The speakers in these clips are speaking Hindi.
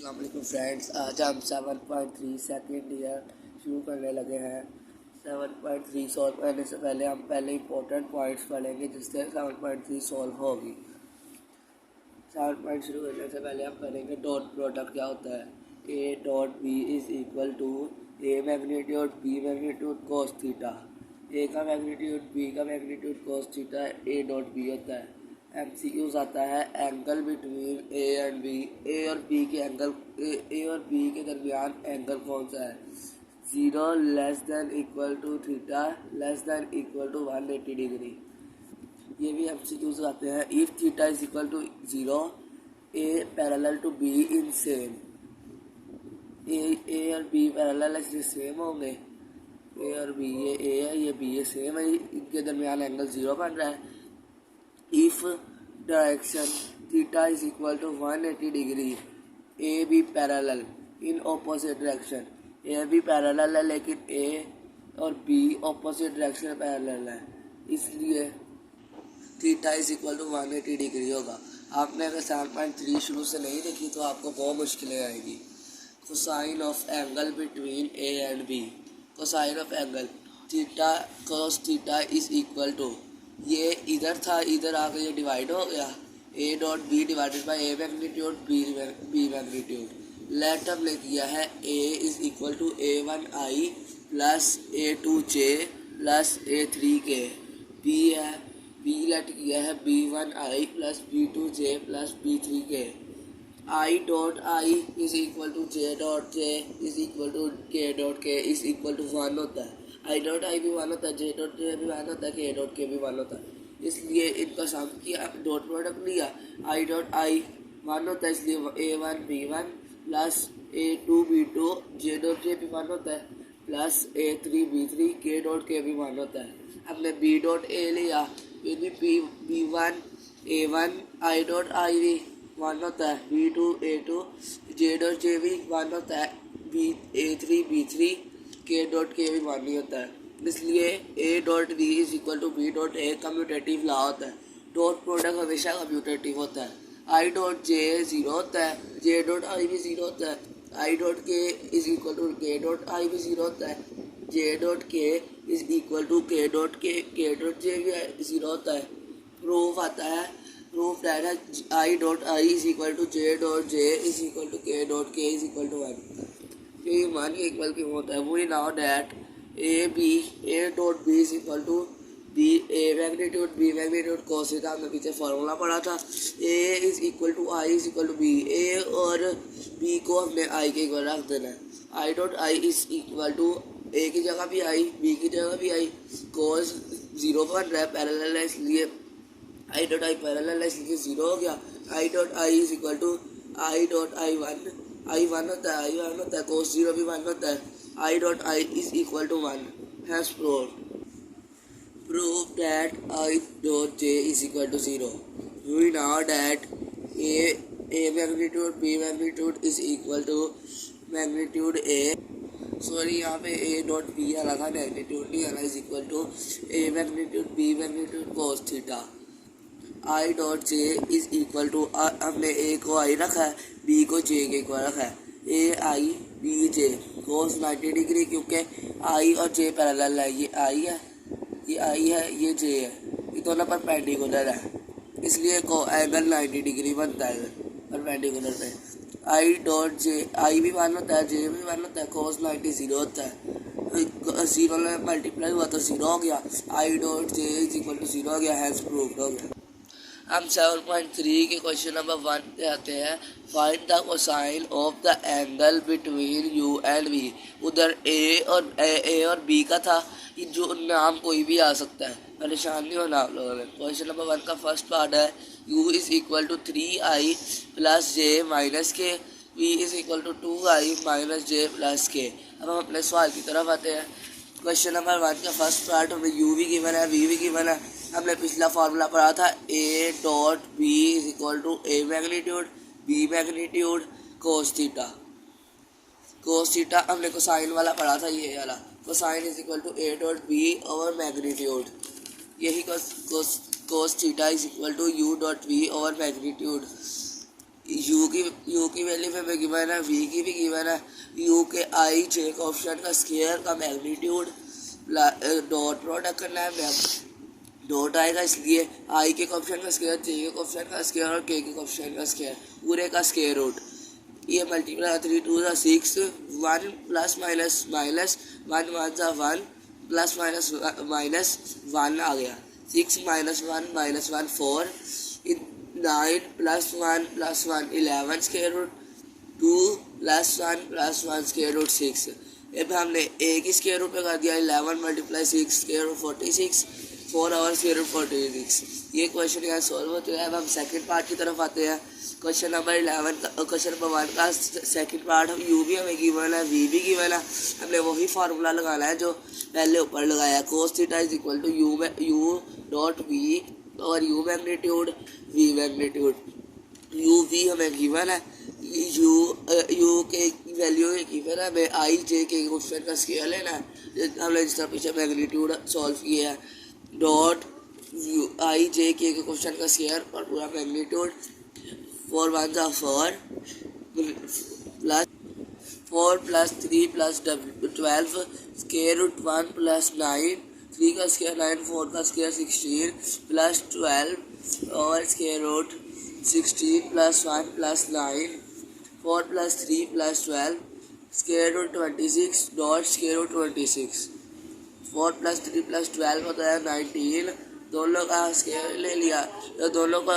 अस्सलाम वालेकुम फ्रेंड्स, आज हम 7.3 सेकेंड ईयर शुरू करने लगे हैं। 7.3 सॉल्व करने से पहले हम पहले इंपॉर्टेंट पॉइंट्स पढ़ेंगे जिससे 7.3 सॉल्व होगी। 7 पॉइंट शुरू करने से पहले हम पढ़ेंगे डॉट प्रोडक्ट क्या होता है। A dot B is equal to A magnitude B magnitude cos theta. A का मैग्नीट्यूड बी का magnitude cos theta A dot B होता है। MCQs आता है angle between A and B. A और बी के एंगल ए और बी के दरमियान एंगल कौन सा है। 0 less than equal to theta less than equal to 180 degree. ये भी MCQs आते हैं। If theta is equal to 0 A parallel to B in same. A और बी पैरेलल इसलिए सेम होंगे। ए और बी, ये ए है ये बी है, सेम है, इनके दरमियान एंगल 0 बन रहा है। If direction theta is equal to 180 degree, A B parallel in opposite direction। A B parallel है लेकिन A और B opposite direction parallel है, इसलिए theta is equal to 180 degree होगा। आपने अगर 7.3 शुरू से नहीं देखी तो आपको बहुत मुश्किलें आएगी। Cosine of angle between A and B. Cosine of angle theta cos theta is equal to, ये इधर था, इधर आकर ये डिवाइड हो गया। A dot B divided by A magnitude B magnitude. Let हमने किया है A is equal to A1i plus A2j plus A3k। B है, बी लेट किया है B1i plus B2j plus B3k। I dot I is equal to J dot J is equal to K dot K is equal to 1 होता है। आई डॉट आई भी 1 होता है, जे डॉट जे भी 1 होता है, के डॉट के भी 1 होता है। इसलिए इनका सम किया, डॉट प्रोडक्ट लिया। आई डॉट आई 1 होता है इसलिए A1 B1 plus A2 B2 जे डॉट जे भी 1 होता है प्लस A3 B3 के डॉट के भी 1 होता है। हमने बी डॉट ए लिया, फिर भी B1 A1 आई डॉट आई भी 1 होता है, B2 A2 जे डॉट जे भी 1 होता है, A3 B3 के डॉट के भी 1 ही होता है। इसलिए A dot B is equal to B dot A commutative law होता है। डॉट प्रोडक्ट हमेशा कम्यूटेटिव होता है। आई डॉट जे 0 होता है, जे डॉट आई भी 0 होता है। I dot K is equal to K dot आई भी 0 होता है। जे dot K is equal to K dot dot J भी 0 होता है। प्रूफ आता है, प्रूफ दैट है I dot I is equal to J dot J is equal to K dot K is equal to 1। ये मान के इक्वल क्यों होता है। We now that A dot B is equal to B A magnitude B magnitude cos theta. हमने पीछे फार्मूला पढ़ा था। A is equal to I is equal to B. A और बी को हमने आई के इक्वल रख देना है। I dot I is equal to A की जगह भी आई, बी की जगह भी आई। कॉस 0 बन रहा है, पैरेलल है, इसलिए आई डॉट आई पैरेलल है, इसलिए 0 हो गया। I dot I is equal to I dot I 1, I 1 होता है, आई 1 होता है, कोस 0 भी 1 होता है। I dot I is equal to 1 has prove that I dot J is equal to 0। We now that A magnitude B magnitude is equal to magnitude A, sorry यहाँ पे ए डॉट बी आ रहा था, मैग्नीट्यूड नहीं आ रहा, is equal to A magnitude B magnitude cos theta. I dot J is equal to, हमने ए को आई रखा है, बी को जे के इक्वल रखा है। A I B J cos 90 degree, क्योंकि आई और जे पैरेलल है। ये आई है, ये आई है, ये जे है, ये दोनों परपेंडिकुलर है, इसलिए को एंगल 90 डिग्री बनता है परपेंडिकुलर पे। आई डॉट जे आई भी 1 होता है, जे भी 1 होता है, कोस 90 0 होता है। 0 में मल्टीप्लाई हुआ तो 0 हो गया। I dot J is equal to 0 हो गया, हैज प्रूव्ड हो गया। हम 7.3 के क्वेश्चन नंबर 1 पे आते हैं। Find the cosine of the angle between U and B. उधर ए और बी का था, जो नाम कोई भी आ सकता है, परेशान नहीं होना आप लोगों ने। क्वेश्चन नंबर 1 का फर्स्ट पार्ट है u is equal to 3i plus J minus K, v is equal to 2i minus J plus K. अब हम अपने सवाल की तरफ आते हैं। क्वेश्चन नंबर 1 का फर्स्ट पार्ट हमें u भी गिवन है, v भी गिवन है। हमने पिछला फार्मूला पढ़ा था A dot B is equal to A magnitude B magnitude cos theta. Cos theta हमने कोसाइन वाला पढ़ा था, ये वाला cosine is equal to A dot B over magnitude. यही cos theta is equal to U dot V over magnitude. U की वैल्यू में गिवन है, वी की भी गिवन है। यू के आई जे का ऑप्शन का स्केयर का मैग्नीट्यूड डॉट प्रोडक्ट करना है, डॉट आएगा इसलिए आई के ऑप्शन का स्केयर, जे के ऑप्शन का स्केयर और के ऑप्शन का स्केयर पूरे का स्केयर रूट। ये मल्टीप्लाई 3 2 6, 1 प्लस माइनस माइनस 1 1 जा 1 प्लस माइनस माइनस 1 आ गया। 6 minus 1 minus 1 4, 9 plus 1 11 square root 2 plus 1 square root 6। अब हमने एक ही स्केयर रूट पे कर दिया 11 multiply 6 square root 46, 4 over square root 46। ये क्वेश्चन यहाँ सॉल्व होते हैं। अब हम सेकंड पार्ट की तरफ आते हैं। क्वेश्चन नंबर 1 का सेकंड पार्ट, हम यू भी हमें गिवन है, वी भी गिवन है। हमने वही फार्मूला लगाना है जो पहले ऊपर लगाया, cos theta is equal to U dot V और U magnitude V magnitude. U V हमें गिवन है, यू के वैल्यू गिवन है, हमें आई जे के क्वेश्चन का स्केयर लेना है। हमने जिस तरह पीछे मैग्नीट्यूड सॉल्व किया है, डॉट आई जे के क्वेश्चन का स्केयर और पूरा मैग्नीट्यूड 4 1 जा 4 plus 4 plus 3 plus 12 square root 1 plus 9, 3 का स्केयर 9, 4 का स्केयर 16 प्लस 12 और square root 16 plus 1 plus 9, 4 plus 3 plus 12 square root 26 dot square root 26। 4 plus 3 plus 12 होता है 19। दोनों का स्केयर ले लिया तो दोनों का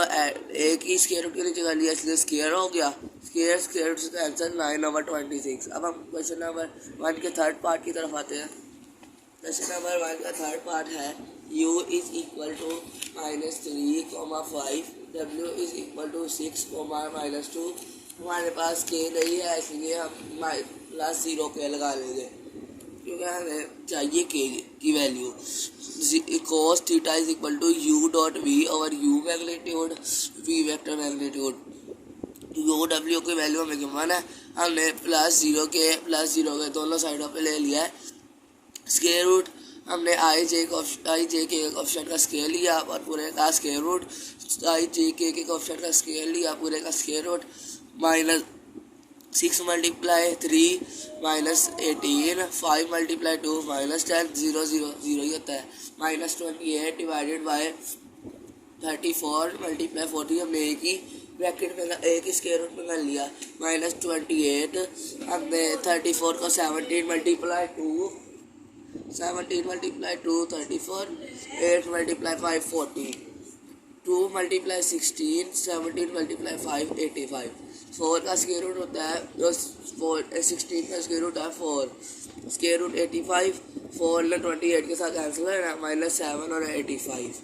एक ही स्केयर रूट के नीचे कर लिया, इसलिए स्केयर हो गया। स्केयर रूट से आंसर 9/26। अब हम क्वेश्चन नंबर 1 के थर्ड पार्ट की तरफ आते हैं। क्वेश्चन नंबर 1 का थर्ड पार्ट है, u is equal to -3, 5, w is equal to 6, -2। हमारे पास k नहीं है इसलिए हम +0 के लगा लेंगे क्योंकि हमें चाहिए k की value. cos theta is equal to u dot V और u magnitude v vector magnitude. u w की वैल्यू हमें गिवन है, हमने +0 के दोनों साइडों पे ले लिया है। स्केयर रूट हमने आई जे के ऑप्शन का स्केयर लिया और पूरे का स्केयर रूट, आई जे के ऑप्शन का स्केयर लिया पूरे का स्केयर रूट, -6 मल्टीप्लाई 3 -18, 5 मल्टीप्लाई 2 -10, 0 0 0 ही होता है। -28 डिवाइडेड बाय 34 मल्टीप्लाई 40, हमने एक ही ब्रैकेट में एक ही स्क्वायर रूट में कर लिया। -28 हमने 34 को 17 मल्टीप्लाई 2 34, 8 मल्टीप्लाई 5 40, 2 मल्टीप्लाई 16, 17 मल्टीप्लाई 5 85। 4 का स्क्वायर रूट होता है 16 का स्क्वायर रूट है 4, स्क्वायर रूट 85, 4 ने 28 के साथ कैंसिल है ना, -7 और 85।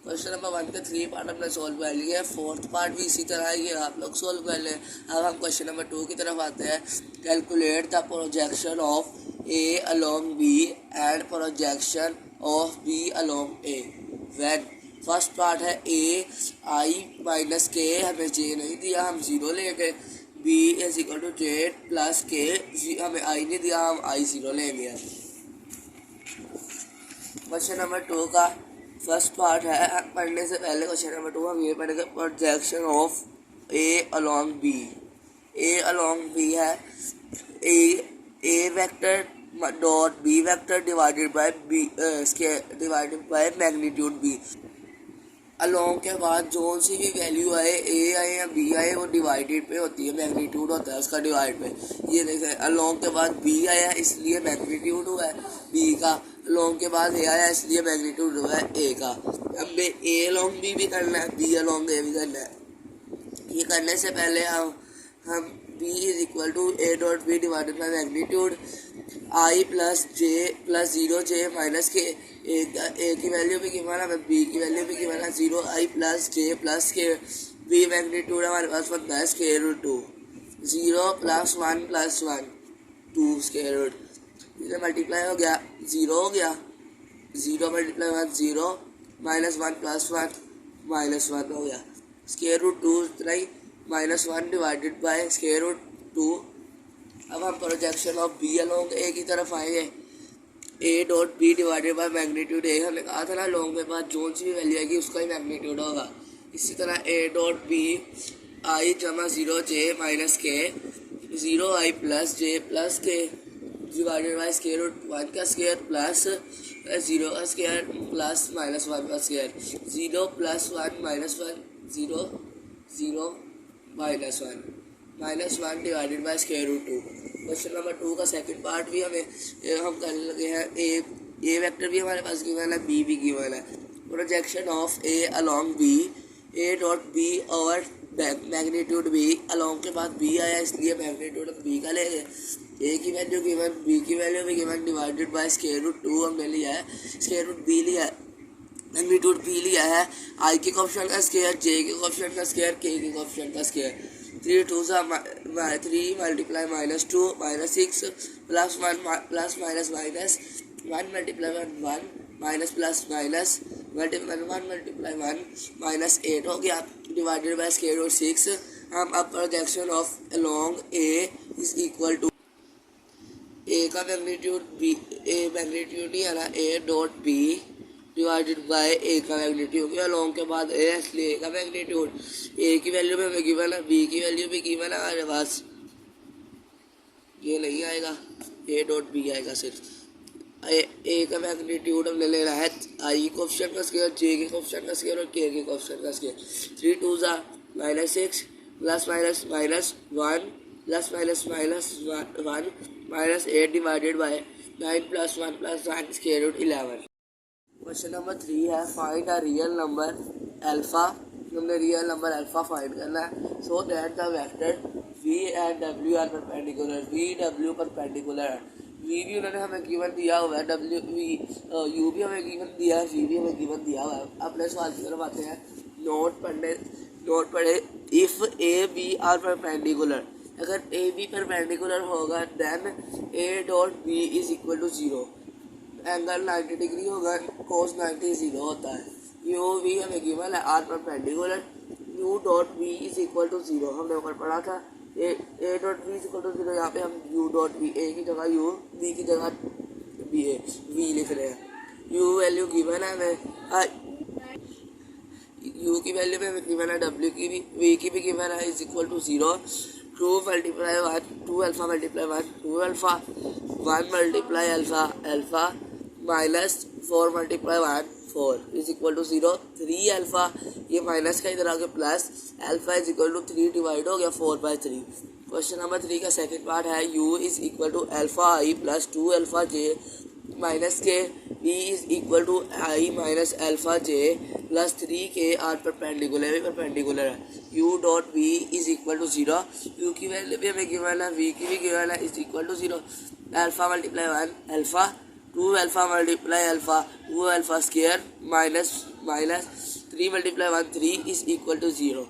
क्वेश्चन नंबर 1 के 3 पार्ट हमने सोल्व कर लिए। फोर्थ पार्ट भी इसी तरह ही है, आप लोग सोल्व कर लें। अब हम क्वेश्चन नंबर 2 की तरफ आते हैं। Calculate the projection of A along B and projection of B along A when. First part है ए आई माइनस के, हमें जे नहीं दिया हम 0 लेंगे। B is equal to J plus K, हमें आई नहीं दिया हम आई 0 लेंगे। क्वेश्चन नंबर 2 का फर्स्ट पार्ट है, पढ़ने से पहले क्वेश्चन नंबर 2 हम ये पढ़ेंगे projection of A along B. A along B है A vector dot B vector divided by magnitude B. Along के बाद जो सी भी वैल्यू आए, ए आए या बी आए, वो डिवाइडेड पे होती है, मैग्नीट्यूड होता है उसका डिवाइड पे। ये देखें अलोंग के बाद बी आया इसलिए मैग्नीट्यूड हुआ है बी का, अलोंग के बाद ए आया इसलिए मैग्नीट्यूड हुआ है ए का। अब ए अलोंग बी भी करना है, बी अलोंग ए भी करना है। ये करने से पहले हम B is equal to A dot B divided by magnitude I plus J plus 0 J minus K, A की वैल्यू भी गिवन है, बी की वैल्यू भी गिवन है 0 I plus J plus K, B magnitude हमारे पास बनता है square root 2, 0 plus 1 plus 1 2 square root, इसे मल्टीप्लाई हो गया 0 हो गया, 0 मल्टीप्लाई 1 0 -1 प्लस 1 -1 हो गया, स्क्वायर रूट 2 इतना ही, -1 डिवाइडेड बाय स्क्वायर रूट 2। अब हम projection of B along A की तरफ आएंगे। A dot B divided by magnitude A, हमने कहा था ना अलोंग के बाद जो सी भी वैल्यू आएगी उसका ही मैग्नीट्यूड होगा। इसी तरह ए डॉट बी आई जमा 0 j माइनस के 0 i प्लस j प्लस के डिवाइडेड बाई स्क्वायर रूट 1 का स्क्वायर प्लस 0 का स्क्वायर प्लस माइनस 1 का square 0 plus 1 minus 1 0 0 minus 1 divided by square root 2। Question number 2 का सेकंड पार्ट भी हम करने लगे हैं। ए वेक्टर भी हमारे पास गिवन है, बी भी गिवन है। Projection of A along B, A dot B और मैग्नीट्यूड बी, अलॉन्ग के बाद बी आया इसलिए मैग्नीट्यूड बी का लेंगे। ए की वैल्यू गिवन, बी की वैल्यू भी given, divided by square root 2 हमने लिया है, स्क्वायर रूट बी लिया है, मैग्नीट्यूड बी लिया है, आई के कोएफिशिएंट का स्क्वायर, जे के कोएफिशिएंट का स्क्वायर, के के कोएफिशिएंट का square. 3 2 3 multiply minus 2 minus 6 plus 1 plus minus minus 1 multiply 1 minus plus minus multiply 1 multiply 1 minus 8 हो गया, डिवाइडेड बाय स्क्वायर रूट 6। हम अब projection of along A is equal to A का मैग्नीट्यूड बी, ए मैग्नीट्यूड नहीं आ रहा, A dot B divided by A का मैग्नीट्यूड, क्योंकि अलॉन्ग के बाद ए है इसलिए ए का मैग्नीट्यूड। ए की वैल्यू में हमें गिवन है, बी की वैल्यू भी गिवन है हमारे पास, ये नहीं आएगा, ए डॉट बी आएगा सिर्फ। ए का मैग्नीट्यूड हमने लेना है आई कोएफिशिएंट का स्क्वायर, जे के कोएफिशिएंट का स्क्वायर और के कोएफिशिएंट का square. 3 2 minus 6 plus minus minus 1 plus minus minus 1 minus 8 divided by 9 plus 1 plus 1 square root 11। Question number 3 है, find a real number alpha. हमने रियल नंबर अल्फा फाइंड करना है, so that the vector v and w are perpendicular, v w perpendicular है। v भी उन्होंने हमें गिवन दिया हुआ है, w v u भी हमें गिवन दिया है, v भी हमें गिवन दिया हुआ है। अपने सवाल की तरफ आते हैं, नोट पढ़े if A B are perpendicular, अगर ए बी परपेंडिकुलर होगा then A dot B is equal to 0, angle 90 degree होगा, कोस 90 0 होता है। यू वी हमें गिवन है, are perpendicular, U dot B is equal to 0 हमने ऊपर पढ़ा था, A dot B is equal to 0, यहाँ पे हम यू डॉट बी, ए की जगह यू, बी की जगह बी ए वी लिख रहे हैं। यू वैल्यू गिवन है हमें, यू की वैल्यू में हमें गिवन है, डब्ल्यू की भी, वी की भी गिवन है, is equal to 0। 2 multiply 1 2 alpha multiply 1 2 alpha 1 multiply alpha alpha minus 4 multiply 1 4 is equal to 0। 3 alpha, ये माइनस का इधर आके plus, alpha is equal to 3 divide हो गया 4/3। क्वेश्चन नंबर 3 का सेकंड पार्ट है, u is equal to alpha I plus 2 alpha J minus K, v is equal to I minus alpha J plus 3 K are perpendicular है। u dot v is equal to 0, u की वैल्यू भी हमें गिवन है, v की भी गिवन है, is equal to 0। Alpha multiply 1 alpha 2 alpha multiply alpha 2 alpha square minus 3 multiply 1 3 is equal to 0।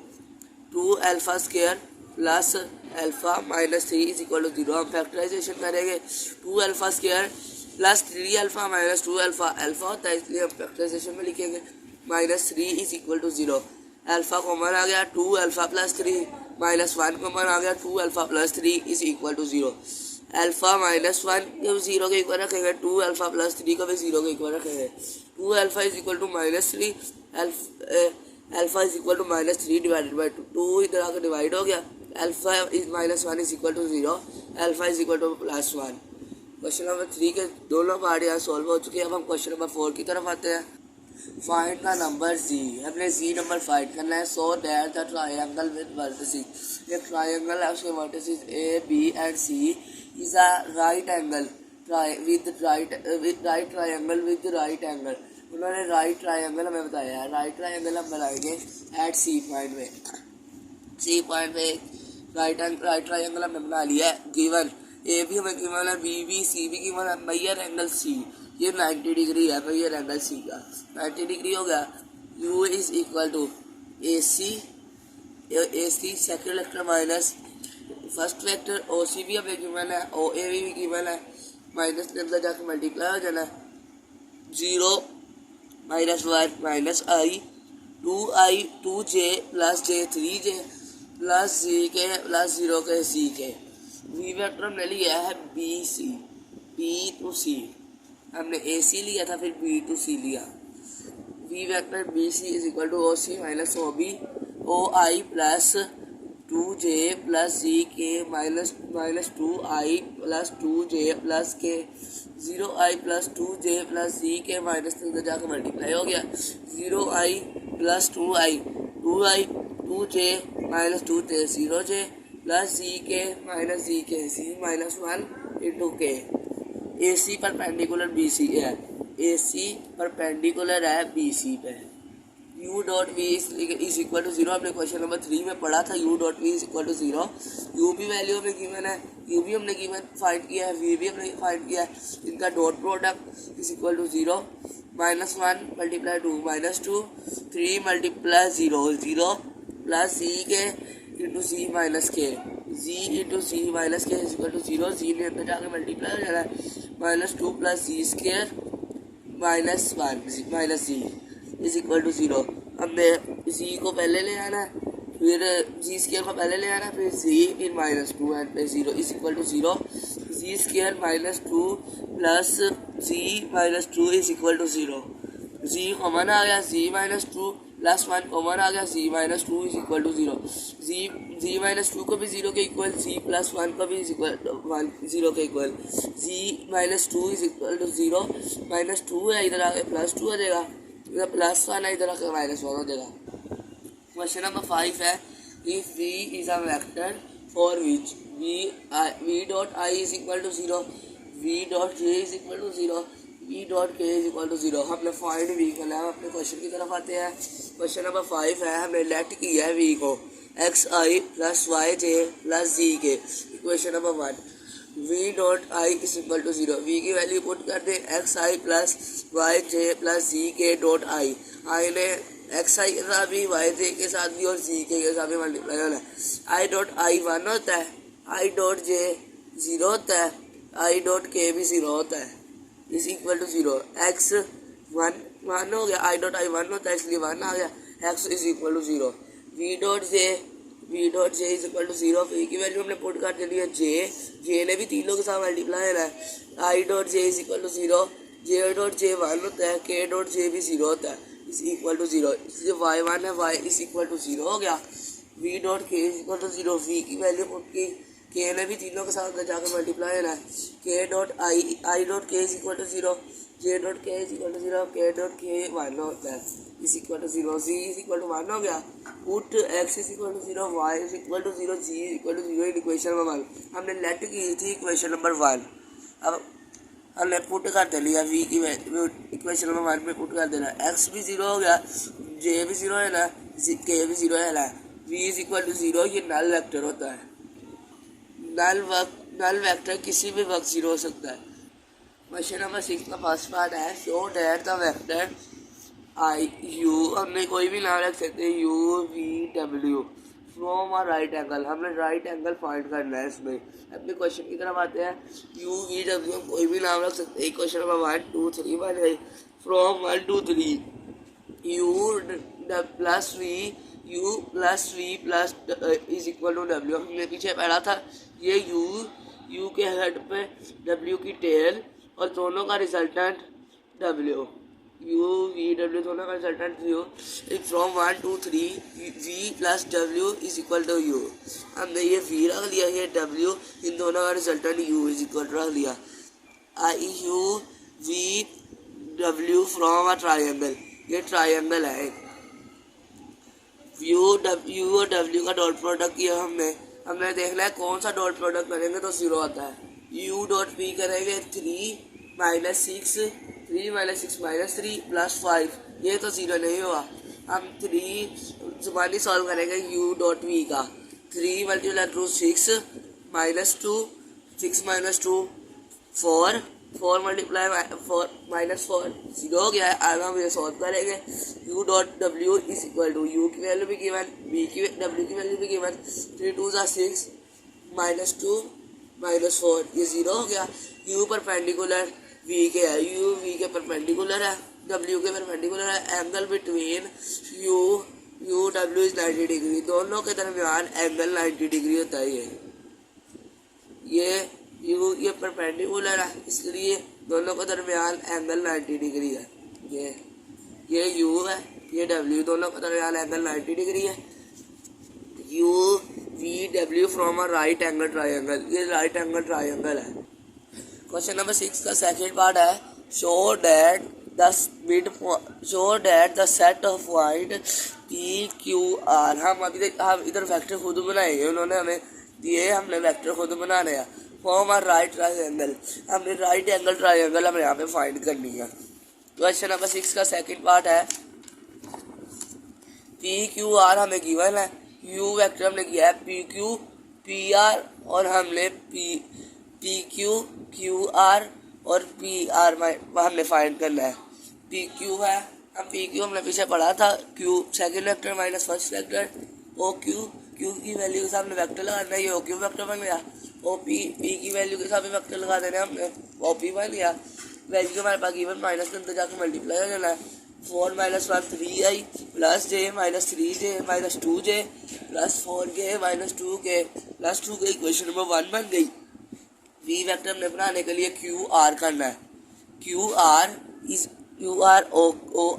2 alpha square plus alpha minus 3 is equal to 0। हम फैक्टराइजेशन करेंगे, 2 alpha square plus 3 alpha minus 2 alpha, alpha होता है इसलिए हम फैक्टराइजेशन में लिखेंगे, minus 3 is equal to 0। Alpha common आ गया, 2 अल्फा प्लस 3 माइनस 1 कॉमन आ गया, 2 alpha plus 3 is equal to 0। Alpha minus 1 को 0 के इक्वल रखेंगे, 2 अल्फा प्लस 3 को भी 0 के इक्वल रखेंगे। 2 alpha is equal to minus 3, alpha is equal to minus 3 divided by 2 इधर आकर डिवाइड हो गया, alpha is minus 1 is equal to 0, alpha is equal to plus 1। Question number 3 के दोनों पार्ट यहाँ सॉल्व हो चुके हैं। अब हम क्वेश्चन नंबर 4 की तरफ आते हैं। फाइंड द नंबर z, हमने z नंबर फाइंड करना है, so that the triangle with vertices, एक ट्रायंगल है उसके vertices a b and c is a right angle with right triangle with right angle. उन्होंने राइट ट्रायंगल हमें बताया है, राइट ट्रायंगल हम बनाएंगे एट सी पॉइंट में, सी पॉइंट में राइट ट्रायंगल हमने बना लिया है। गिवन ए भी हमें गिवन है, बी भी सी भी गिवन है, मेजर एंगल सी, ये 90 डिग्री है, मेजर एंगल सी का 90 डिग्री हो गया। U is equal to A C second vector minus first vector, O C भी हमें गिवन है, ओ ए भी गिवन है, माइनस के अंदर जाकर मल्टीप्लाई हो जाना, 0 minus 1 minus I 2j plus j 3j plus ji K plus 0 के सी के। वी वेक्टर हमने लिया है बी टू सी, हमने ए सी लिया था फिर बी टू सी लिया। V vector B C is equal to O C minus O B O I plus 2j plus C K minus 2i plus 2j plus के 0i plus 2j plus C K minus तक जाकर मल्टीप्लाई हो गया 0i plus 2i 2j minus 2j 0j plus C के सी माइनस 1 इंटू के। ए सी परपेंडिकुलर बी सी है, ए सी परपेंडिकुलर है बी सी पे। u dot V is equal to 0 हमने क्वेश्चन नंबर 3 में पढ़ा था। u dot V is equal to 0। u भी वैल्यू हमें गिवन है, u भी हमने गिवन फाइंड किया है, v भी हमने फाइंड किया है। इनका dot product is equal to 0 minus 1 multiply 2 minus 2 3 multiply 0 plus C K into C minus K G into C minus K is equal to 0। G ने अंदर जाकर मल्टीप्लाई हो जाना है minus 2 plus G square minus 1 minus G is equal to 0। हमने जी को पहले ले आना है, फिर जी स्क्वायर को पहले ले आना, फिर जी फिर माइनस 2 एंड पे 0 is equal to 0। G square minus 2 plus G minus 2 is equal to 0। G common आ गया, जी माइनस 2 प्लस 1 कॉमन आ गया, G minus 2 is equal to 0। G minus 2 को भी 0 के इक्वल, जी प्लस 1 को भी इक्वल 0 के equal. Z minus 2 is equal to 0। Minus 2 है, इधर आगे प्लस 2 आ जाएगा, इधर प्लस 1 है, इधर आके माइनस 1 हो जाएगा। क्वेश्चन नंबर 5 है, if v is a vector for which v dot i is equal to 0, v dot j is equal to 0, v dot k is equal to 0। हमने फाइंड v करना है। अपने क्वेश्चन की तरफ आते हैं। क्वेश्चन नंबर 5 है, हमने लेट किया है v को X I plus Y J plus ji K. Equation number 1, v dot i is equal to 0। v की वैल्यू पुट कर दें X I plus Y J plus ji K dot आई। आई ने एक्स आई के साथ भी, वाई जे के साथ भी और जी के साथ भी मल्टीप्लाई होना है। आई डॉट आई 1 होता है, आई डॉट जे 0 होता है, आई डॉट के भी 0 होता है। Is equal to 0। एक्स 1 हो गया, आई डॉट आई 1 होता है इसलिए 1 आ गया। X is equal to 0। V dot J is equal to 0। V की वैल्यू हमने पुट कर देनी है जे ने भी तीनों के साथ मल्टीप्लाई होना है। I dot J is equal to 0, J dot J 1 होता है, के डॉट जे भी 0 होता है, इज इक्वल टू 0। इसलिए वाई 1 है, वाई इज इक्वल टू 0 हो गया। V dot K is equal to 0। V की वैल्यू पुट की, के ने भी तीनों के साथ जाकर मल्टीप्लाई होना है। K dot I dot K is equal to 0, J dot K is equal to 0, K dot K 1 होता है, is equal to 0। Z is equal to 1 हो गया। Put X is equal to 0, Y is equal to 0, Z is equal to 0 in equation number 1। हमने लेट की थी इक्वेशन नंबर 1। अब हमने पुट कर लिया वी की इक्वेशन नंबर 1 में पुट कर देना। एक्स भी 0 हो गया, जे भी 0 है ना, के भी 0 है ना। वी इज इक्वल टू 0, ये नल वेक्टर होता है। नल वेक्टर किसी भी वक्त 0 हो सकता है। क्वेश्चन नंबर 6 का फर्स्ट पार्ट है, show that the vector I you, हमने कोई भी नाम रख सकते हैं, you V W from a right angle. हमने राइट एंगल फाइंड करना है इसमें। अपने क्वेश्चन की तरफ आते हैं। यू वी डब्ल्यू हम कोई भी नाम रख सकते हैं। क्वेश्चन नंबर 1 2 3 बन गई। From 1 2 3 U plus V plus is equal to W. हमने पीछे पढ़ा था, ये यू के हेड पे डब्ल्यू की टेल और दोनों का resultant W. U V W दोनों का resultant U. From 1 2 3 V plus W is equal to U. हमने ये वी रख लिया, ये डब्ल्यू, इन दोनों का resultant U is equal to रख लिया। I U V W from a triangle, ये ट्राइंगल है। यू और डब्ल्यू का डॉट प्रोडक्ट किया हमने देखना है कौन सा डॉट प्रोडक्ट करेंगे तो 0 आता है। यू डॉट पी करेंगे 3 माइनस 6 माइनस 3 प्लस 5, ये तो 0 नहीं हुआ। हम 3 जुबानी सॉल्व करेंगे यू डॉट वी का। 3 multiply two 6 minus 2 6 minus 2 4 multiply 4 minus 4 0 हो गया है। आगे हम ये सॉल्व करेंगे। U dot W is equal to U की वैल्यू भी गिवन, बी की डब्ल्यू की वैल्यू भी गिवन। 3 2 6 माइनस 2 माइनस 4, ये 0 हो गया। यू परपेंडिकुलर वी के है, यू वी के परपेंडिकुलर है, डब्ल्यू के परपेंडिकुलर है। Angle between U W is 90 degree. दोनों के दरमियान एंगल 90 डिग्री होता है। ये परपेंडिकुलर है, इसलिए दोनों के दरमियान एंगल 90 डिग्री है। ये यू है, ये डब्ल्यू, दोनों के दरमियान एंगल 90 डिग्री है। U V W from a right angle triangle. ये राइट एंगल ट्राइंगल है। क्वेश्चन नंबर 6 का सेकंड पार्ट है show that the set of point P Q R. हम इधर वेक्टर खुद बनाएंगे, उन्होंने हमें दिए, हमने वेक्टर खुद बनाने हैं। फॉर्म आर राइट ट्राइंगल, हमने राइट एंगल ट्राइंगल हमें यहाँ पे फाइंड करनी है। क्वेश्चन नंबर 6 का सेकंड पार्ट है पी क्यू आर हमें गिवन है, यू वेक्टर हमने किया है पी क्यू पी आर, और हमने पी क्यू क्यू आर और पी आर हमने फाइंड करना है। पी क्यू है, हम पी क्यू हमने पीछे पढ़ा था, Q second vector minus first vector, O Q की वैल्यू के सामने वेक्टर लगाना है, ये ओ क्यू वेक्टर बन गया। ओ पी की वैल्यू के सामने वेक्टर लगा देना है हमने, ओ पी बन गया। वैल्यू हमारे पास गिवन माइनस के अंदर जाकर मल्टीप्लाई हो जाना है। 4 - 1 3i plus J minus 3j minus 2j plus 4k minus 2k plus 2k equation number 1 बन गई। वी वेक्टर हमने बनाने के लिए क्यू आर करना है। Q R O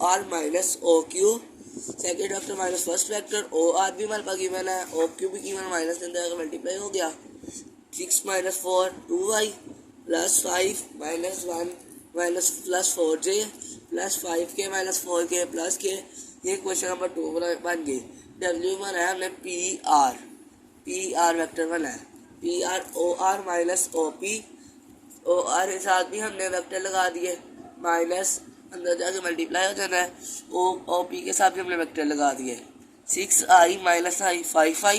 R minus O Q, second vector minus first vector, O R भी हमारे पास गिवन है, ओ क्यू भी गिवन, माइनस के अंदर मल्टीप्लाई हो गया। 6 - 4 2i plus 5 minus 1 minus plus 4j plus 5k minus 4k plus k। ये क्वेश्चन नंबर 2 बन गई। डब्ल्यू बना है हमने पी आर वेक्टर बना है, P R O R minus O P, O R के साथ भी हमने वेक्टर लगा दिए, माइनस अंदर जाके मल्टीप्लाई हो जाना है, ओ पी के साथ भी हमने वेक्टर लगा दिए। 6i minus I 5i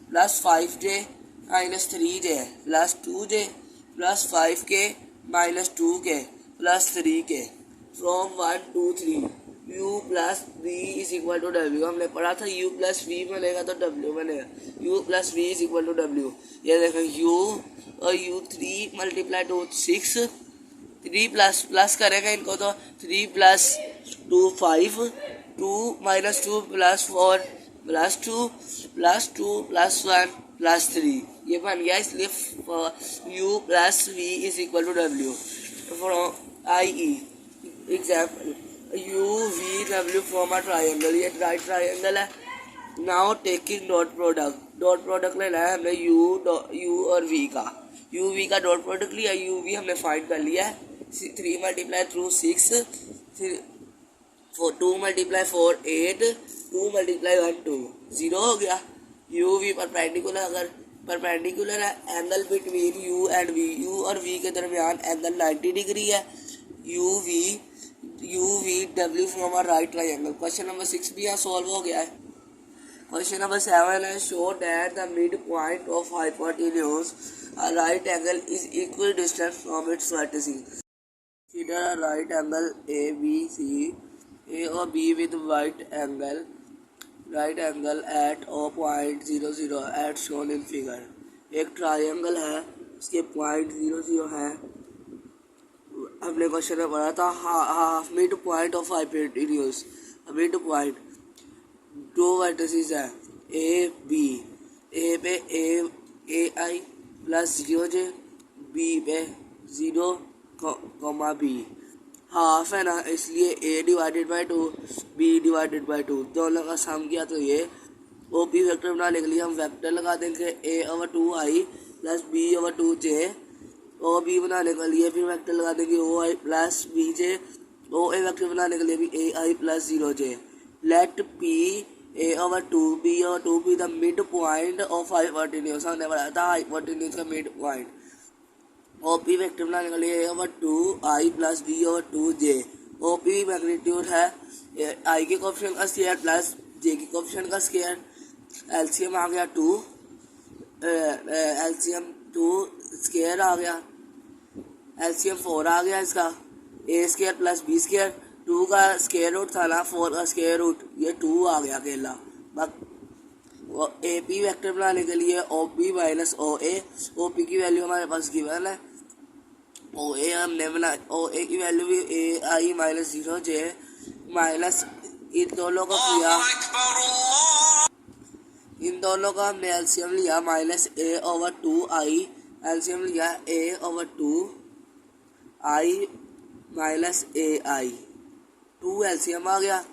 plus 5j minus 3j plus 2j plus 5k minus 2k plus 3k from 1 2 3 u plus v is equal to W. हमने पढ़ा था u प्लस v बनेगा तो w बनेगा, u plus v is equal to W. ये देखो u और u 3 मल्टीप्लाई टू 6, 3 प्लस करेंगे इनको तो 3 plus 2 5, 2 minus 2 plus 4 plus 2 plus 2 plus 1 plus 3, ये बन गया। इसलिए u plus v is equal to W. From I E example U V W from a triangle, ये राइट ट्राइंगल है। नाउ टेकिंग डॉट प्रोडक्ट लेना है हमने यू और वी का, यू वी का डॉट प्रोडक्ट लिया, यू वी हमने फाइंड कर लिया है। 3 मल्टीप्लाई थ्रू 6, 2 मल्टीप्लाई 4 8, 2 मल्टीप्लाई 1 2, 0 हो गया। यू वी परपेंडिकुलर, अगर परपेंडिकुलर है angle between U and V, U और वी के दरमियान एंगल 90 डिग्री है। U V W from a right triangle. Question number 6 भी यहाँ सॉल्व हो गया है। क्वेश्चन नंबर 7 है show that the mid point of hypotenuse a right angle is equal distance from its vertices. Consider a right angle ABC, A or B with right angle at O point 0 0 as shown in figure। एक ट्राइंगल है, उसके पॉइंट 0 0 है। हमने क्वेश्चन में पढ़ा था half mid point of hypotenuse. Mid point दो वर्टिसेस है ए बी, ए पे ए आई प्लस 0j, बी पे 0 कॉमा बी, हाफ है ना, इसलिए a divided by 2 b divided by 2, दोनों का सम किया तो ये ओ पी वेक्टर बनाने के लिए हम वेक्टर लगा देंगे a/2i plus b/2j। O B बनाने के लिए फिर वेक्टर लगा देंगे O I plus B J. O A vector बनाने के लिए भी A I plus 0j। Let P a/2 b/2 be the mid point of hypotenuse. हमने बताया था हाइपोटेन्यूज का mid point. O P vector बनाने के लिए a/2i plus b/2j। O P magnitude है आई के कोएफिशिएंट का स्क्वायर प्लस जे के कोएफिशिएंट का स्क्वायर। एलसीएम आ गया 2, एलसीएम 2 स्क्वायर आ गया, एलसीएम 4 आ गया इसका, ए स्क्वायर प्लस बी स्क्वायर, 2 का स्क्वायर रूट था ना, 4 का स्क्वायर रूट, ये 2 आ गया अकेला। ए पी वेक्टर बनाने के लिए O P minus O P की वैल्यू हमारे पास गिवन है, ओ ए हमने बना, ओ ए की वैल्यू भी A I minus 0j minus इन दोनों का किया, इन दोनों का हमने एलसीएम लिया -a/2i, एलसीएम लिया a/2i माइनस ai, 2 एलसीएम आ गया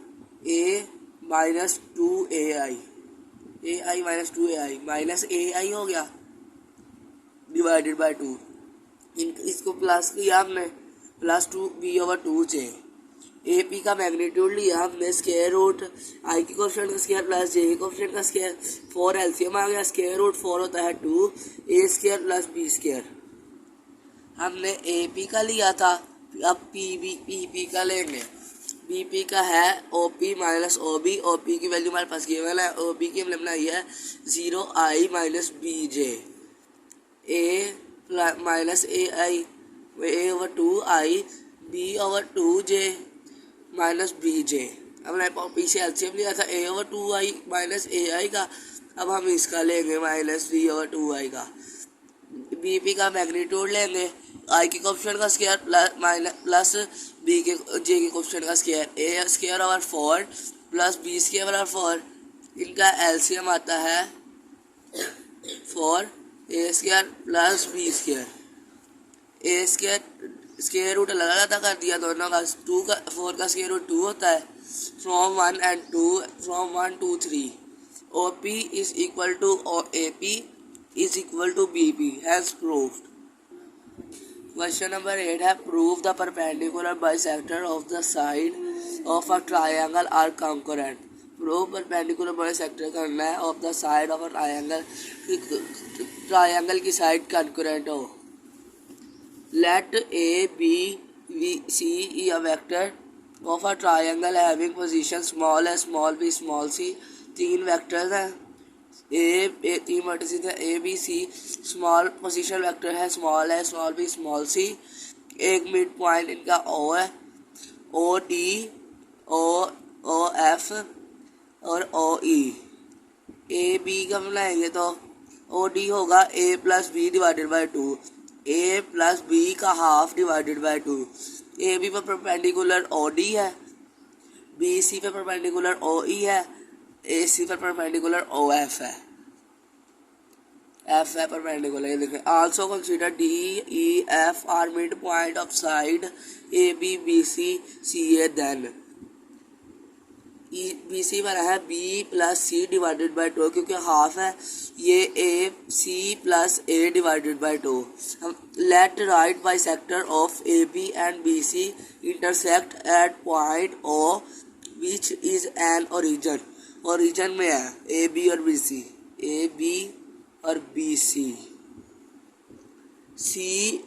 a minus 2ai, A I minus 2ai minus A I हो गया डिवाइडेड बाय 2। इसको प्लस किया हमने प्लस 2b/2j। ए पी का मैग्नीट्यूड लिया हमने स्क्वायर रूट आई के कोएफिशिएंट का स्क्वायर प्लस जे के कोएफिशिएंट का स्क्वायर। 4 एलसीएम आ गया, स्क्वायर रूट 4 होता है 2a² प्लस b²। हमने ए पी का लिया था, अब पी पी का लेंगे। बी पी का है O P minus O B. O P की वैल्यू हमारे पास गिवन है, ओ बी की हमने बनाई है 0i minus B J. A minus A I a/2i b/2j minus B J. हमने पीछे एलसीएम लिया था a/2i माइनस ए आई का, अब हम इसका लेंगे माइनस b/2i का। बी पी का मैग्नीट्यूड लेंगे, आई के कोएफिशिएंट का स्क्वायर प्लस बी के जे के कोएफिशिएंट का स्क्वायर। a² 4 प्लस b² 4, इनका एलसीएम आता है 4a² plus b²। a² square root अलग अलग कर दिया दोनों का। 4 का स्क्वायर रूट 2 होता है। From 1 and 2 from 1 to 3 OP is equal to AP is equal to BP, hence proved। Question number 8 है prove the perpendicular bisector of the side of a triangle are concurrent। prove perpendicular bisector करना है of the side of a triangle की साइड concurrent हो। Let A B C E a vector of a triangle having position small a small b small c। 3 vectors हैं, ए 3 वर्टिसेस हैं A B C. Small position vector है स्मॉल है स्मॉल बी स्मॉल सी। एक मिड पॉइंट इनका ओ है, ओ डी ओ एफ और ओ ई। ए बी का बनाएंगे तो ओ डी होगा A plus B divided by 2, A plus B का half divided by 2। A B पर परपेंडिकुलर ओ डी है, बी सी पर परपेंडिकुलर ओ ई है, ए सी पर परपेंडिकुलर ओ एफ है। एफ है परपेंडिकुलर, ये देखें। Also consider D E F are mid point of side A B B C C A. Then B C बना है B plus C divided by 2, क्योंकि हाफ है। ये A C plus A divided by 2। हम let right bisector of A B and B C intersect at point O which is an origin. Origin में है ए बी और बी सी, ए बी और B C. C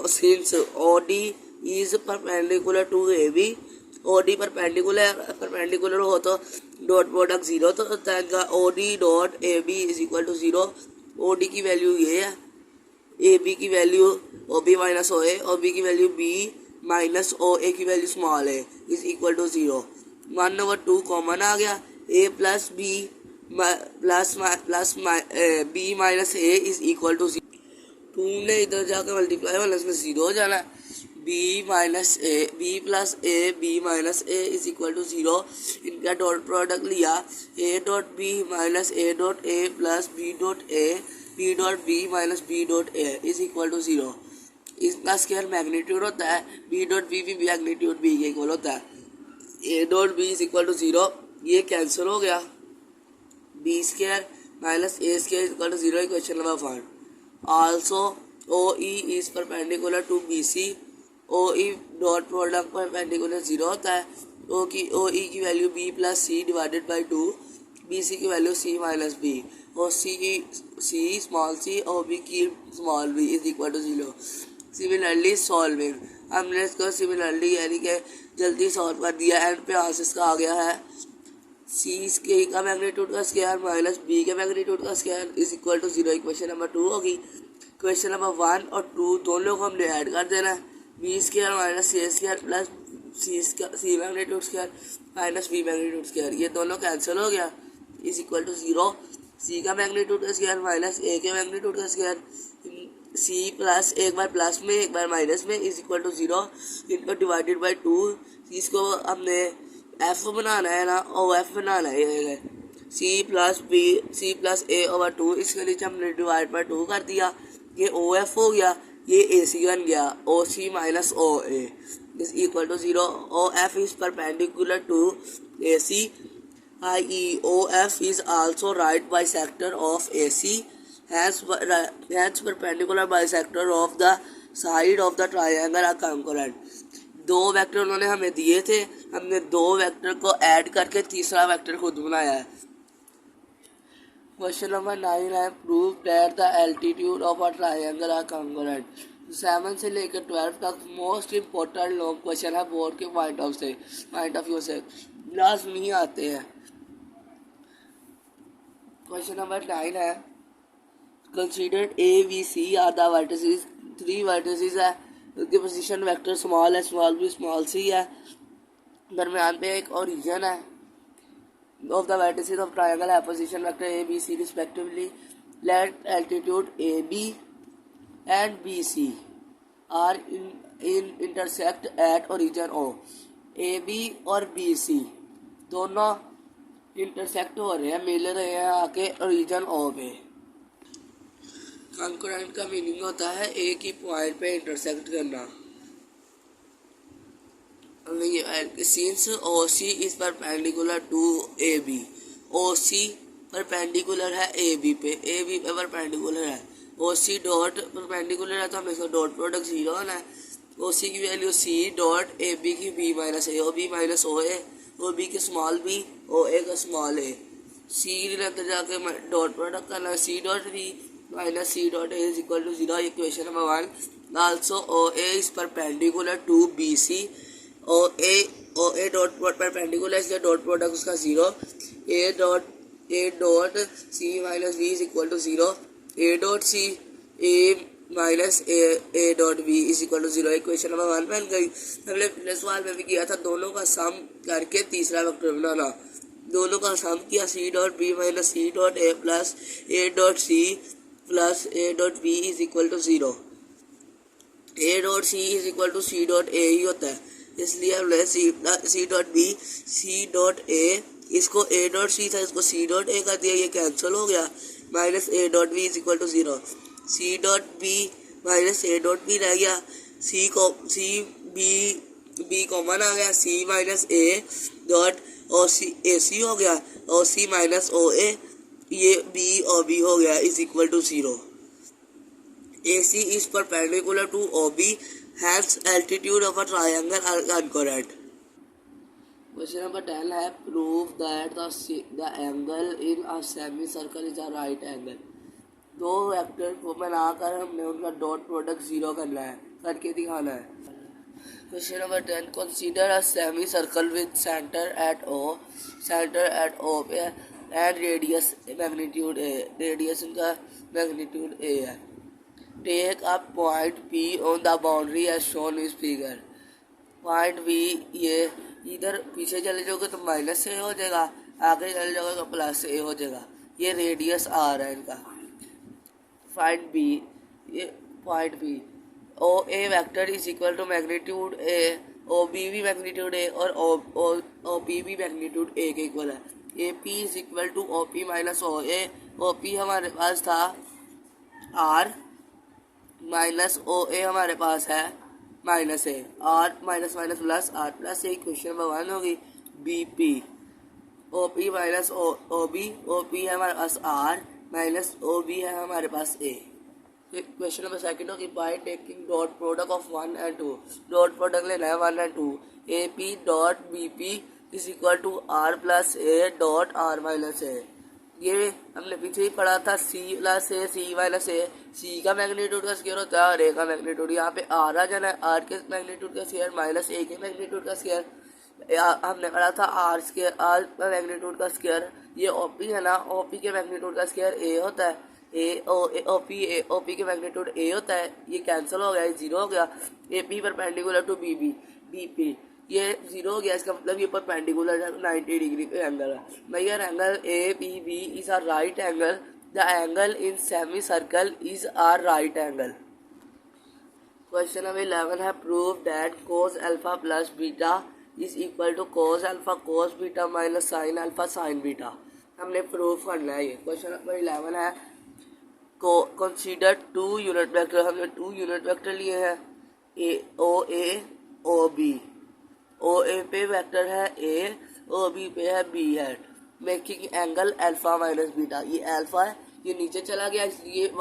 since O D is perpendicular to A B, O D perpendicular हो तो डॉट प्रोडक्ट 0 तो होता है। O D dot A B is equal to 0। O D की वैल्यू ये है, ए बी की value O B minus O A, O B की value B minus O A की वैल्यू स्मॉल है इज इक्वल टू 0। 1/2 कॉमन आ गया, A plus B plus B minus A is equal to 0। 2 ने इधर जाकर मल्टीप्लाई वाला इसमें 0 हो जाना है। B minus A B plus A B minus A is equal to 0। इनका डॉट प्रोडक्ट लिया, A dot B minus A dot A plus B dot A B dot B minus B dot A is equal to 0। इसका स्केयर मैग्नीट्यूड होता है, बी डॉट बी भी मैग्नीट्यूड बी के इक्वल होता है। A dot B is equal to 0, ये कैंसिल हो गया। B square minus A square is equal to 0। Question number 5 also O E is perpendicular to B C. O E dot product perpendicular 0 होता है। ओ ई की value B plus C divided by 2, B C की वैल्यू सी माइनस बी, और C small C O B की small B is equal to 0। Similarly solving, हमने इसको सिमिलरली यानी कि जल्दी सॉल्व कर दिया। एंड पे आंसर इसका आ गया है सी के का मैग्नीट्यूड का स्क्वायर माइनस बी के मैग्नीट्यूड का square is equal to 0। Question number 2 होगी। क्वेश्चन नंबर 1 और 2 दोनों को हमने ऐड कर देना है। B square minus C square plus C magnitude square minus B magnitude square, ये दोनों कैंसिल हो गया इज इक्वल टू 0। सी का मैग्नीट्यूड का स्क्वायर माइनस ए के मैग्नीट्यूड का स्क्वायर, सी प्लस एक बार प्लस में एक बार माइनस में इज इक्वल टू 0। इनको डिवाइडेड बाई 2, इसको हमने एफ बनाना है ना, ओ एफ बनाना है। सी प्लस ए ओवर 2, इसके नीचे हमने डिवाइड बाई 2 कर दिया, ये ओ एफ हो गया, ये ए सी बन गया, O C minus O A is equal to 0। O F is perpendicular to A C IEOF is also right bisector of AC, hence perpendicular bisector of the side of the triangle are congruent. दो वेक्टर उन्होंने हमें दिए थे, हमने दो वेक्टर को ऐड करके तीसरा वेक्टर खुद बनाया है. क्वेश्चन नंबर 9 है prove that the altitude of a triangle are congruent. 7 से लेकर 12 तक मोस्ट इम्पोर्टेंट लॉन्ग क्वेश्चन है बोर्ड के पॉइंट ऑफ व्यू से लाजमी आते हैं. क्वेश्चन नंबर 9 है consider A B C are the vertices. 3 vertices है, उनकी पोजीशन वेक्टर स्मॉल है, स्मॉल बी स्मॉल सी है. दरमियान पे एक ओरिजिन है. Of the vertices of triangle have position vector A, B, C respectively. Let altitude AB and BC are in intersect at origin O. AB और BC दोनों इंटरसेक्ट हो रहे हैं, मिल रहे हैं आके ओरिजिन O पे. कॉन्करेंट का मीनिंग होता है एक ही पॉइंट पे इंटरसेक्ट करना. Since OC is perpendicular to AB, OC perpendicular है AB पे परपेंडिकुलर है. OC डॉट परपेंडिकुलर है तो हमें इसका डॉट प्रोडक्ट 0 आना है. OC की वैल्यू C डॉट AB की B minus A, OB minus OA, OB की स्मॉल B, OA का स्मॉल A. C अंदर जाके डॉट प्रोडक्ट करना है. C dot B minus C dot A is equal to 0. Equation number 1. Also OA is perpendicular to BC. OA dot perpendicular है इसलिए डॉट प्रोडक्ट उसका 0. A dot C minus B is equal to 0. A dot C A minus A dot B is equal to 0. Equation number 1 बन गई. हमने पिछले सवाल में भी किया था दोनों का सम करके तीसरा वेक्टर बनाना. दोनों का सम किया C dot B minus C dot A plus A dot C plus A dot B is equal to 0. A dot C is equal to C dot A ही होता है, इसलिए हमने C dot B C dot A, इसको A डॉट C था इसको C डॉट A कर दिया, ये कैंसिल हो गया. Minus A dot B is equal to 0. C dot B minus A dot B रह गया. B कॉमन आ गया. C minus A dot AC हो गया. OC माइनस OA, ये B और B हो गया is equal to 0. AC is perpendicular to OB, hence altitude of a triangle are congruent. Question number 10 है prove that the angle in a semicircle is a right angle. दो वेक्टर को बनाकर हमने उनका डॉट प्रोडक्ट 0 करना है, करके दिखाना है. Question number 10 consider a semicircle with center at O पे and radius magnitude A. Radius उनका मैग्नीट्यूड A है. Take a point P on the boundary as shown in figure. Point B ये इधर पीछे चले जाओगे तो माइनस A हो जाएगा, आगे चले जाओगे तो प्लस A हो जाएगा. ये रेडियस R है इनका. फाइंड B, ये point B. OA vector is equal to magnitude A, OB भी मैग्नीट्यूड A और OP भी मैग्नीट्यूड A के इक्वल है. AP is equal to OP minus OA. OP हमारे पास था R माइनस OA हमारे पास है minus A. R minus minus plus R plus A. Question number 1 होगी. BP OP minus OB, OP है हमारे पास R माइनस OB है हमारे पास A. क्वेश्चन नंबर 2 होगी by taking dot product of 1 and 2. Dot product लेना है 1 and 2. AP dot BP is equal to R plus A dot R minus A. ये हमने पीछे ही पढ़ा था. C plus A C minus A. C का मैग्नीट्यूड का स्क्वायर होता है और A का मैग्नीट्यूड. यहाँ पे R आ जाना है. R के मैग्नीट्यूड का स्क्वायर माइनस A के मैग्नीट्यूड का स्क्वायर. हमने पढ़ा था R का मैग्नीट्यूड का स्क्वायर. ये OP है ना, OP के मैग्नीट्यूड का स्क्वायर A होता है. OP के मैग्नीट्यूड A होता है. ये कैंसिल हो गया, ये 0 हो गया. AP परपेंडिकुलर टू BP ये 0 हो गया. इसका मतलब ये परपेंडिकुलर है 90 डिग्री पे एंगल है. Major angle APB is a right angle. The angle in semi circle is a right angle. Question number 11 है prove that cos alpha plus beta is equal to cos alpha cos beta minus sine alpha sine beta. हमने प्रूव करना है. ये क्वेश्चन नंबर 11 है कंसीडर 2 यूनिट वेक्टर. हमने 2 यूनिट वेक्टर लिए हैं OA OB. OA पे वेक्टर है A, OB पे है B है. Making angle alpha minus beta. ये अल्फा है, ये नीचे चला गया इसलिए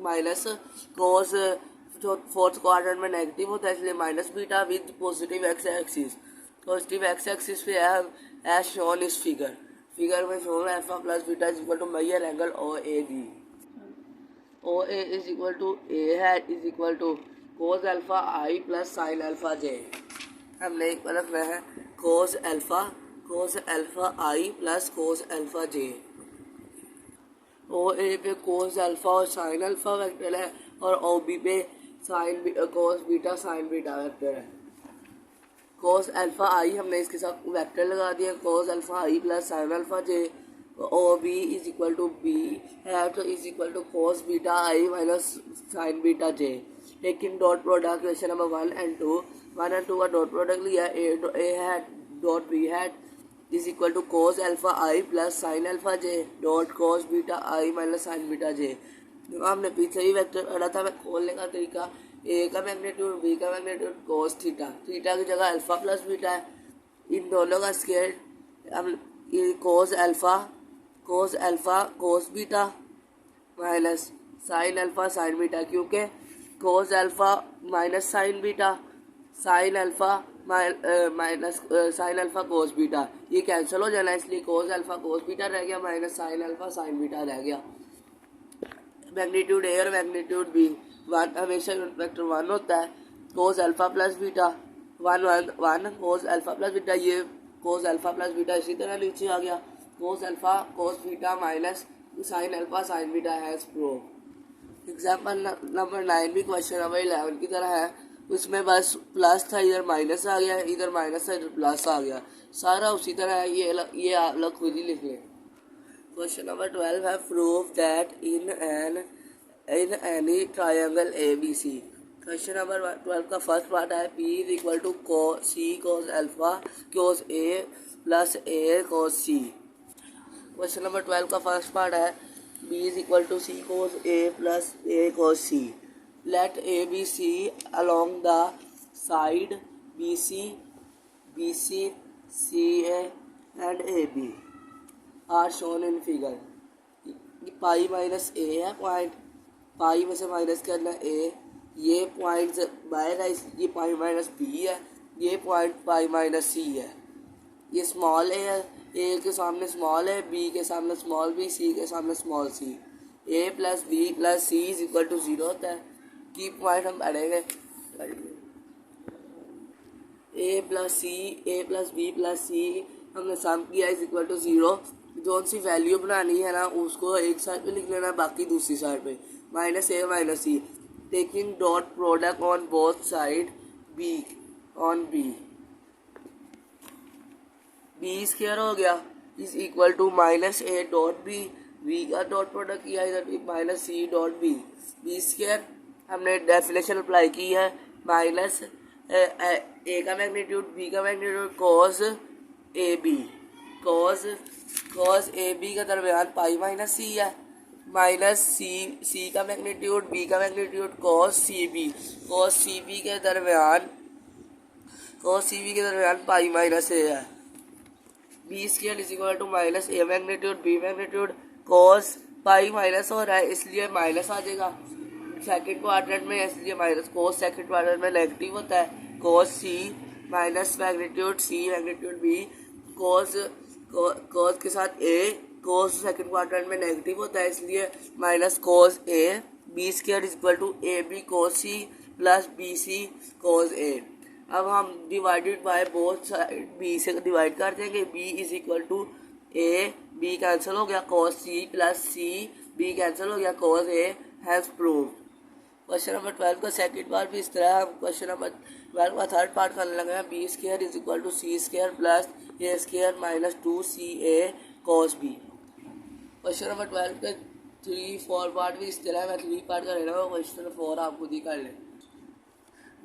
माइनस कोस जो फोर्थ क्वाड्रेंट में नेगेटिव होता है इसलिए minus beta with positive X axis. Positive X axis पे है एज शोन इस फिगर में shown alpha plus beta is equal to measure angle O A B. O A is equal to A है is equal to cos alpha I plus sine alpha J. हमने एक रखना है cos alpha I plus cos alpha J. O A पे कोस अल्फा और साइन अल्फा वेक्टर है और ओ बी पे sine cos beta sine beta vector है। कोस अल्फा आई हमने इसके साथ वेक्टर लगा दिया cos alpha I plus sine alpha J. O B is equal to B है तो is equal to cos beta I minus sine beta J. लेकिन dot product question number 1 and 2 का डॉट प्रोडक्ट लिया ए है डॉट बी है is equal to cos alpha I plus sine alpha J dot cos beta I minus sine beta J. हमने पीछे ही वेक्टर पढ़ा था, मैं खोलने का तरीका ए का मैग्नीट्यूड बी का मैग्नीट्यूड कोस थीटा की जगह अल्फा प्लस बीटा है। इन दोनों का स्केयर हम cos alpha cos beta minus sine alpha sine beta, क्योंकि cos alpha minus sine beta sine alpha minus sine alpha cos beta ये कैंसिल हो जाना, इसलिए कोस अल्फा कोस बीटा रह गया minus sine alpha sine beta रह गया। मैग्नीट्यूड ए और मैग्नीट्यूड बी वन हमेशा वेक्टर 1 होता है। Cos alpha plus beta 1 cos alpha plus beta, ये कोस अल्फा प्लस बीटा इसी तरह नीचे आ गया कोस alpha cos beta minus sine alpha sine beta has prove. Example number 9 भी क्वेश्चन नंबर 11 की तरह है, उसमें बस प्लस था इधर माइनस आ गया, इधर माइनस था इधर प्लस आ गया, सारा उसी तरह है। ये आप लोग खुद ही लिख लें। क्वेश्चन नंबर 12 है prove that in any triangle A B C. Question number 12 का फर्स्ट पार्ट है P is equal to C cos alpha cos A plus A cos C. Question number 12 का फर्स्ट पार्ट है B is equal to C cos A plus A cos C. Let A B C along the side BC CA and AB are shown in figure। Pi minus A है पॉइंट, पाई में से माइनस करना ए, ये पॉइंट से बाहर है ये पाई माइनस बी है, ये पॉइंट पाई माइनस सी है। ये स्मॉल ए है, ए के सामने स्मॉल है, बी के सामने स्मॉल बी, सी के सामने small C. A plus B plus C is equal to 0 होता है। की पॉइंट हम पढ़ेंगे A plus B plus C हमने सम किया इज इक्वल टू 0। जो सी वैल्यू बनानी है ना उसको एक साइड पे लिख लेना, बाकी दूसरी साइड पे minus A minus C. Taking dot product on both side B on B square हो गया is equal to minus A dot B का डॉट प्रोडक्ट किया इधर minus C dot B square. हमने डेफिनेशन अप्लाई की है माइनस ए का मैग्नीट्यूड बी का मैग्नीट्यूड कोस ए बी का दरमियान पाई माइनस सी है माइनस सी का मैग्नीट्यूड बी का मैग्नीट्यूड कोस सी बी के दरमियान पाई माइनस ए है। B square is equal to minus A magnitude B magnitude cos pi minus हो रहा है इसलिए माइनस आ जाएगा सेकंड क्वाड्रेंट में, इसलिए माइनस कोस सेकंड क्वाड्रेंट में नेगेटिव होता है। Cos C minus magnitude C magnitude B cos के साथ ए कोस सेकंड क्वाड्रेंट में नेगेटिव होता है इसलिए minus cos A B square is equal to A B cos C plus B C cos A. अब हम divided by both side B से डिवाइड कर देंगे, B is equal to A B cancel हो गया cos C plus C B cancel हो गया cos A has proved. Question number 12 का सेकंड पार्ट भी इस तरह हम क्वेश्चन नंबर 12 का थर्ड पार्ट करने लगे हैं। B square is equal to C square plus A square minus 2ca cos b। Question number 12 के 3-4 पार्ट भी इस तरह मैं 3 पार्ट कर रहा हूँ, क्वेश्चन 4 आप खुद ही कर लें।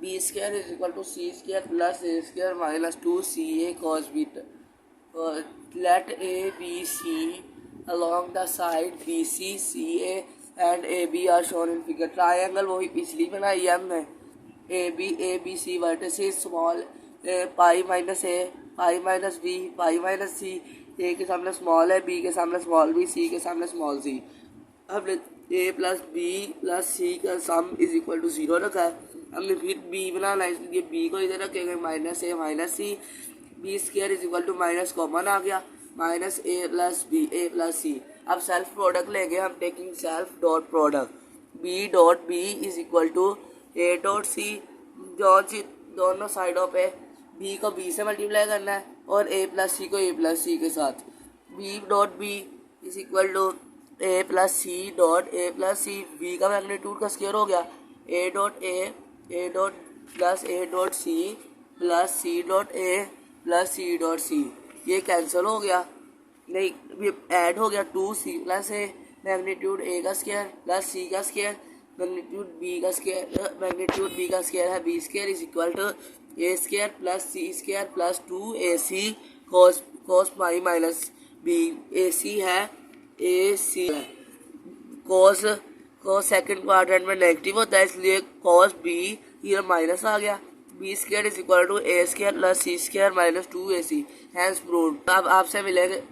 B square is equal to C square plus A square minus 2ca cos b। Let A B C along the side BC CA and AB are shown in figure। Triangle वही पिछली बनाई है हमने, ABC vertices small pi minus A pi minus B pi minus C A के सामने स्मॉल है, बी के सामने स्मॉल बी, सी के सामने स्मॉल सी। हमने ए प्लस बी प्लस सी का सम इज इक्वल टू 0 रखा है। हमने फिर बी बनाना है, इसलिए बी को इधर रखेंगे minus A minus C, B square is equal to minus common आ गया माइनस ए प्लस सी। अब सेल्फ प्रोडक्ट लेंगे हम, taking self dot product B dot B is equal to A dot C. दोनों साइडों पे बी को बी से मल्टीप्लाई करना है और ए प्लस सी को ए प्लस सी के साथ। B dot B is equal to A plus C dot A plus C. B का मैग्नीट्यूड का स्क्वायर हो गया A dot plus A dot C plus C dot A plus C dot C. ये कैंसिल हो गया, नहीं ये ऐड हो गया 2c प्लस ए मैग्नीट्यूड ए का स्क्वायर प्लस सी का स्क्वायर मैग्नीट्यूड बी का स्क्वायर है B square is equal to A square plus C square plus 2ac cos pi minus B. A C है ए सी है कॉस सेकंड क्वाड्रेंट में नेगेटिव होता है, इसलिए कॉस बी ये माइनस आ गया। B square is equal to A square plus C square minus 2ac hence proved. अब आपसे मिलेंगे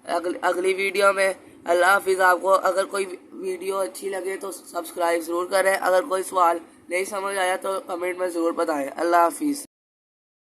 अगली वीडियो में। अल्लाह हाफिज़। आपको अगर कोई वीडियो अच्छी लगे तो सब्सक्राइब ज़रूर करें। अगर कोई सवाल नहीं समझ आया तो कमेंट में ज़रूर बताएं। अल्लाह हाफिज़।